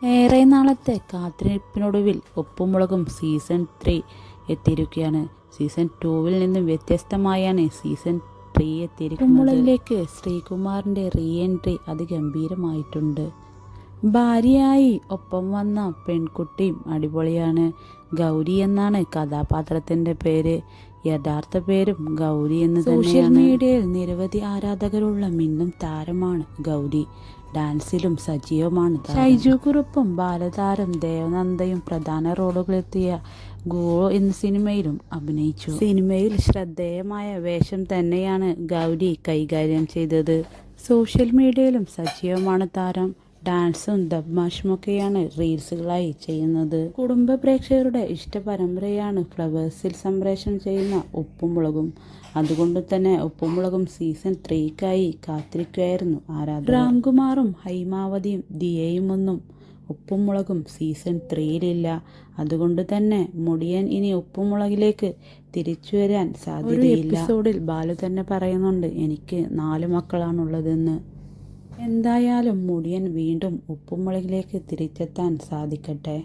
ഏറെ നാളത്തെ കാത്തിരിപ്പിനൊടുവിൽ ഉപ്പുമുളകും സീസൺ 3 എത്തിയിരിക്കുകയാണ്. സീസൺ 2 നിന്നും വ്യത്യസ്തമായാണ് സീസൺ 3 എത്തിയിരിക്കുന്നത്. ഉപ്പുമുളകിലേക്ക് ശ്രീകുമാറിൻ്റെ റീ എൻട്രി അതിഗംഭീരമായിട്ടുണ്ട്. ഭാര്യയായി ഒപ്പം വന്ന പെൺകുട്ടിയും അടിപൊളിയാണ്. ഗൗരി എന്നാണ് കഥാപാത്രത്തിൻ്റെ പേര്. യഥാർത്ഥ പേരും ഗൗരി എന്ന് തന്നെയാണ്. സോഷ്യൽ മീഡിയയിൽ നിരവധി ആരാധകരുള്ള മിന്നും താരമാണ് ഗൗരി. ഡാൻസിലും സജീവമാണ്. ഷൈജു കുറുപ്പും ബാലതാരം ദേവനന്ദയും പ്രധാന റോളുകളെത്തിയ ഗോ എന്ന സിനിമയിലും അഭിനയിച്ചു. സിനിമയിൽ ശ്രദ്ധേയമായ വേഷം തന്നെയാണ് ഗൗരി കൈകാര്യം ചെയ്തത്. സോഷ്യൽ മീഡിയയിലും സജീവമാണ് താരം. ഡാൻസും ദബ്മാഷുമൊക്കെയാണ് റീൽസുകളായി ചെയ്യുന്നത്. കുടുംബ പ്രേക്ഷകരുടെ ഇഷ്ടപരമ്പരയാണ് ഫ്ലവേഴ്സിൽ സംപ്രേഷണം ചെയ്യുന്ന ഉപ്പുമുളകും. അതുകൊണ്ട് തന്നെ ഉപ്പുമുളകും സീസൺ 3 കാത്തിരിക്കുകയായിരുന്നു ആരാധകർ. രാംകുമാറും ഹൈമാവതിയും ദിയയും ഒന്നും ഉപ്പുമുളകും സീസൺ 3 അതുകൊണ്ട് തന്നെ മുടിയൻ ഇനി ഉപ്പുമുളകിലേക്ക് തിരിച്ചു വരാൻ സാധ്യതയില്ല. എപ്പിസോഡിൽ ബാലു തന്നെ പറയുന്നുണ്ട്, എനിക്ക് 4 മക്കളാണുള്ളതെന്ന്. എന്തായാലും മുടിയൻ വീണ്ടും ഉപ്പുമുളകിലേക്ക് തിരിച്ചെത്താൻ സാധിക്കട്ടെ.